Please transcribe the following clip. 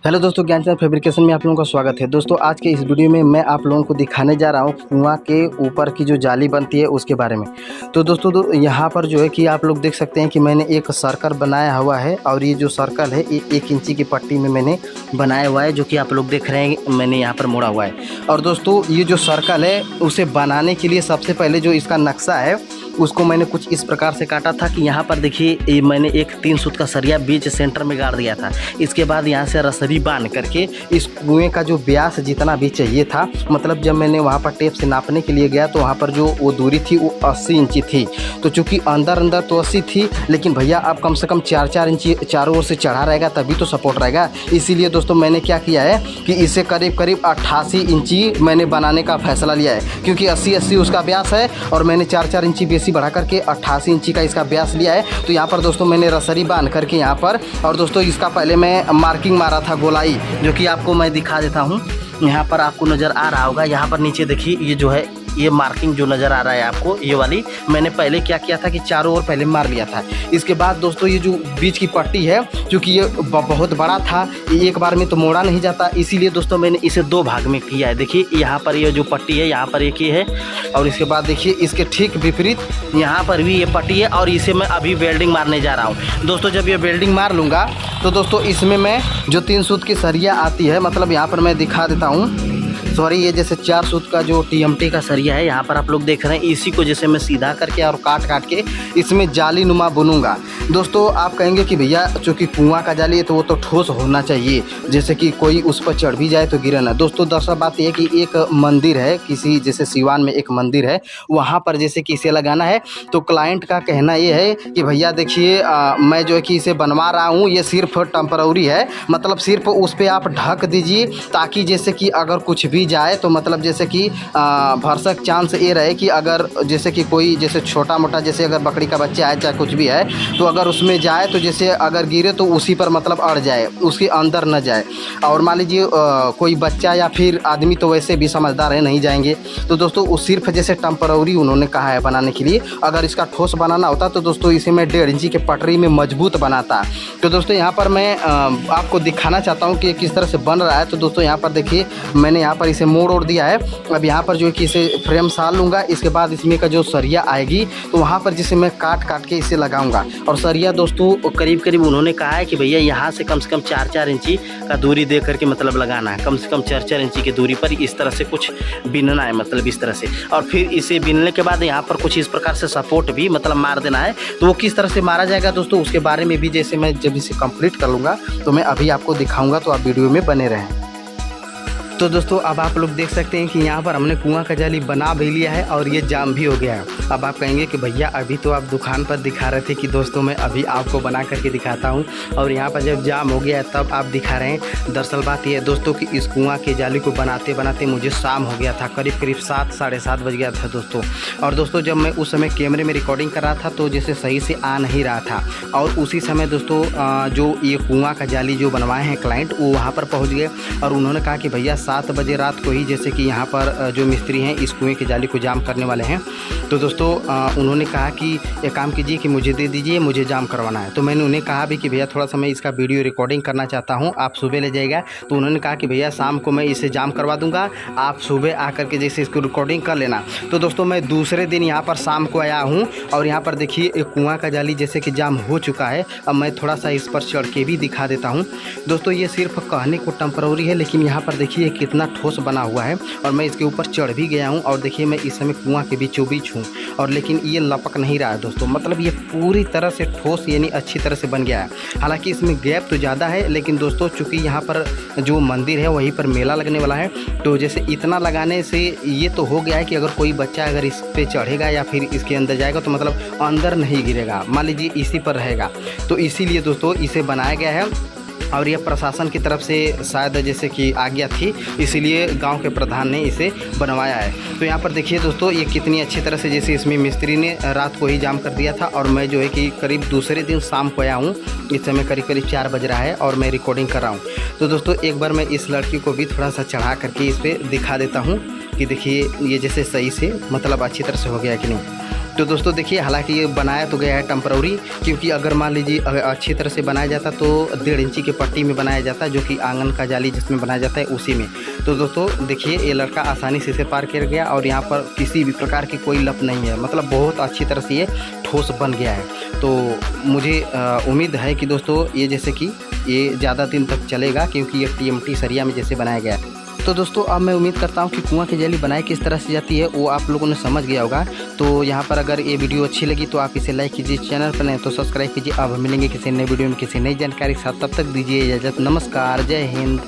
Hello दोस्तों, Gyanchand fabrication में आप लोगों का स्वागत है। दोस्तों आज के इस वीडियो में मैं आप लोगों को दिखाने जा रहा हूँ कुआं के ऊपर की जो जाली बनती है उसके बारे में। तो दोस्तों यहाँ पर जो है कि आप लोग देख सकते हैं कि मैंने एक सर्कल बनाया हुआ है और ये जो सर्कल है ये 1 इंची की पट्टी में मैंने बनाया हुआ है, जो कि आप लोग देख रहे हैं मैंने यहाँ पर मोड़ा हुआ है। और दोस्तों ये जो सर्कल है उसे बनाने के लिए सबसे पहले जो इसका नक्शा है उसको मैंने कुछ इस प्रकार से काटा था कि यहाँ पर देखिए मैंने एक 3 सूत का सरिया बीच सेंटर में गाड़ दिया था। इसके बाद यहाँ से रसरी बांध करके इस कुएं का जो व्यास जितना भी चाहिए था, मतलब जब मैंने वहाँ पर टेप से नापने के लिए गया तो वहाँ पर जो वो दूरी थी वो 80 इंची थी। तो चूँकि अंदर तो 80 थी, लेकिन भैया आप कम से कम 4-4 इंची चारों ओर से चढ़ा रहेगा तभी तो सपोर्ट रहेगा। इसीलिए दोस्तों मैंने क्या किया है कि इसे करीब 88 इंची मैंने बनाने का फैसला लिया है, क्योंकि 80 उसका व्यास है और मैंने 4-4 इंची बेसी बढ़ा करके 88 इंची का इसका व्यास लिया है। तो यहाँ पर दोस्तों मैंने रसरी बांध करके यहाँ पर, और दोस्तों इसका पहले मैं मार्किंग मारा था गोलाई, जो कि आपको मैं दिखा देता हूँ। यहाँ पर आपको नज़र आ रहा होगा, यहाँ पर नीचे देखिए ये जो है ये मार्किंग जो नज़र आ रहा है आपको, ये वाली मैंने पहले क्या किया था कि चारों ओर पहले मार लिया था। इसके बाद दोस्तों ये जो बीच की पट्टी है, क्योंकि ये बहुत बड़ा था, ये एक बार में तो मोड़ा नहीं जाता, इसीलिए दोस्तों मैंने इसे 2 भाग में किया है। देखिए यहाँ पर ये जो पट्टी है यहाँ पर एक ही है, और इसके बाद देखिए इसके ठीक विपरीत यहाँ पर भी ये पट्टी है, और इसे मैं अभी वेल्डिंग मारने जा रहा हूँ। दोस्तों जब ये वेल्डिंग मार लूँगा तो दोस्तों इसमें मैं जो 3 सूत की सरिया आती है, मतलब यहाँ पर मैं दिखा देता हूँ, सॉरी ये जैसे 4 सूत का जो TMT का सरिया है यहाँ पर आप लोग देख रहे हैं, इसी को जैसे मैं सीधा करके और काट के इसमें जाली नुमा बुनूंगा। दोस्तों आप कहेंगे कि भैया चूँकि कुआं का जाली है तो वो तो ठोस होना चाहिए, जैसे कि कोई उस पर चढ़ भी जाए तो गिरे ना। दोस्तों दरअसल बात यह है कि एक मंदिर है, किसी जैसे सिवान में एक मंदिर है, वहाँ पर जैसे कि इसे लगाना है, तो क्लाइंट का कहना ये है कि भैया देखिए मैं जो है कि इसे बनवा रहा हूँ, ये सिर्फ टेम्पररी है, मतलब सिर्फ उस पर आप ढक दीजिए, ताकि जैसे कि अगर कुछ भी जाए तो मतलब जैसे कि भरसक चांस ये रहे कि अगर जैसे कि कोई जैसे छोटा मोटा जैसे अगर बकरी का बच्चा है चाहे कुछ भी है, तो अगर उसमें जाए तो जैसे अगर गिरे तो उसी पर मतलब अड़ जाए, उसके अंदर न जाए। और मान लीजिए कोई बच्चा या फिर आदमी तो वैसे भी समझदार है, नहीं जाएंगे। तो दोस्तों वो सिर्फ जैसे टेम्पररी उन्होंने कहा है बनाने के लिए। अगर इसका ठोस बनाना होता तो दोस्तों इसे मैं 1.5 इंची के पटरी में मजबूत बनाता। तो दोस्तों यहाँ पर मैं आपको दिखाना चाहता हूँ कि किस तरह से बन रहा है। तो दोस्तों यहाँ पर देखिए मैंने यहाँ पर इसे मोड़ दिया है। अब यहाँ पर जो है कि इसे फ्रेम साल लूँगा, इसके बाद इसमें का जो सरिया आएगी तो वहाँ पर जिसे मैं काट के इसे लगाऊंगा। और सरिया दोस्तों करीब उन्होंने कहा है कि भैया यहाँ से कम 4-4 इंची का दूरी दे करके मतलब लगाना है, कम से कम 4-4 इंची की दूरी पर इस तरह से कुछ बिनना है, मतलब इस तरह से। और फिर इसे बिनने के बाद यहाँ पर कुछ इस प्रकार से सपोर्ट भी मतलब मार देना है। तो वो किस तरह से मारा जाएगा दोस्तों उसके बारे में भी जैसे मैं जब इसे कंप्लीट कर लूँगा तो मैं अभी आपको दिखाऊँगा, तो आप वीडियो में बने रहें। तो दोस्तों अब आप लोग देख सकते हैं कि यहाँ पर हमने कुआं का जाली बना भी लिया है और ये जाम भी हो गया है। अब आप कहेंगे कि भैया अभी तो आप दुकान पर दिखा रहे थे कि दोस्तों मैं अभी आपको बना करके दिखाता हूँ, और यहाँ पर जब जाम हो गया है तब आप दिखा रहे हैं। दरअसल बात यह है दोस्तों कि इस कुआं के जाली को बनाते मुझे शाम हो गया था, करीब 7-7:30 बज गया था दोस्तों। और दोस्तों जब मैं उस समय कैमरे में रिकॉर्डिंग कर रहा था तो जैसे सही से आ नहीं रहा था, और उसी समय दोस्तों जो ये कुआं का जाली जो बनवाए हैं क्लाइंट वो वहाँ पर पहुँच गए, और उन्होंने कहा कि भैया 7 बजे रात को ही जैसे कि यहाँ पर जो मिस्त्री हैं इस कुएं के जाली को जाम करने वाले हैं। तो दोस्तों उन्होंने कहा कि एक काम कीजिए कि मुझे दे दीजिए, मुझे जाम करवाना है। तो मैंने उन्हें कहा भी कि भैया थोड़ा सा मैं इसका वीडियो रिकॉर्डिंग करना चाहता हूँ, आप सुबह ले जाइएगा। तो उन्होंने कहा कि भैया शाम को मैं इसे जाम करवा दूँगा, आप सुबह आकर के जैसे इसको रिकॉर्डिंग कर लेना। तो दोस्तों मैं दूसरे दिन यहाँ पर शाम को आया हूँ, और यहाँ पर देखिए एक कुआं का जाली जैसे कि जाम हो चुका है। अब मैं थोड़ा सा इस पर चढ़ के भी दिखा देता हूँ। दोस्तों ये सिर्फ कहने को टेम्पररी है, लेकिन यहाँ पर देखिए कितना ठोस बना हुआ है, और मैं इसके ऊपर चढ़ भी गया हूँ। और देखिए मैं इस समय कुआं के बीचों बीच हूँ, और लेकिन ये लपक नहीं रहा है दोस्तों, मतलब ये पूरी तरह से ठोस यानी अच्छी तरह से बन गया है। हालांकि इसमें गैप तो ज़्यादा है, लेकिन दोस्तों चूँकि यहाँ पर जो मंदिर है वहीं पर मेला लगने वाला है, तो जैसे इतना लगाने से ये तो हो गया है कि अगर कोई बच्चा अगर इस पर चढ़ेगा या फिर इसके अंदर जाएगा तो मतलब अंदर नहीं गिरेगा, मान लीजिए इसी पर रहेगा। तो इसीलिए दोस्तों इसे बनाया गया है, और यह प्रशासन की तरफ से शायद जैसे कि आज्ञा थी, इसीलिए गांव के प्रधान ने इसे बनवाया है। तो यहाँ पर देखिए दोस्तों ये कितनी अच्छी तरह से जैसे इसमें मिस्त्री ने रात को ही जाम कर दिया था, और मैं जो है कि करीब दूसरे दिन शाम को आया हूँ। इस समय करीब 4 बज रहा है और मैं रिकॉर्डिंग कर रहा हूँ। तो दोस्तों एक बार मैं इस लड़की को भी थोड़ा सा चढ़ा करके इस पर दिखा देता हूँ कि देखिए ये जैसे सही से मतलब अच्छी तरह से हो गया कि नहीं। तो दोस्तों देखिए, हालांकि ये बनाया तो गया है टेम्पररी, क्योंकि अगर मान लीजिए अच्छी तरह से बनाया जाता तो 1.5 इंची के पट्टी में बनाया जाता, जो कि आंगन का जाली जिसमें बनाया जाता है उसी में। तो दोस्तों देखिए, ये लड़का आसानी से इसे पार कर गया और यहाँ पर किसी भी प्रकार की कोई लप नहीं है, मतलब बहुत अच्छी तरह से ये ठोस बन गया है। तो मुझे उम्मीद है कि दोस्तों ये जैसे कि ये ज़्यादा दिन तक चलेगा, क्योंकि ये TMT सरिया में जैसे बनाया गया है। तो दोस्तों अब मैं उम्मीद करता हूँ कि कुआं की जाली बनाई किस तरह से जाती है वो आप लोगों ने समझ गया होगा। तो यहाँ पर अगर ये वीडियो अच्छी लगी तो आप इसे लाइक कीजिए, चैनल पर नहीं तो सब्सक्राइब कीजिए। अब मिलेंगे किसी नए वीडियो में किसी नई जानकारी के साथ, तब तक दीजिए इजाज़त। नमस्कार, जय हिंद।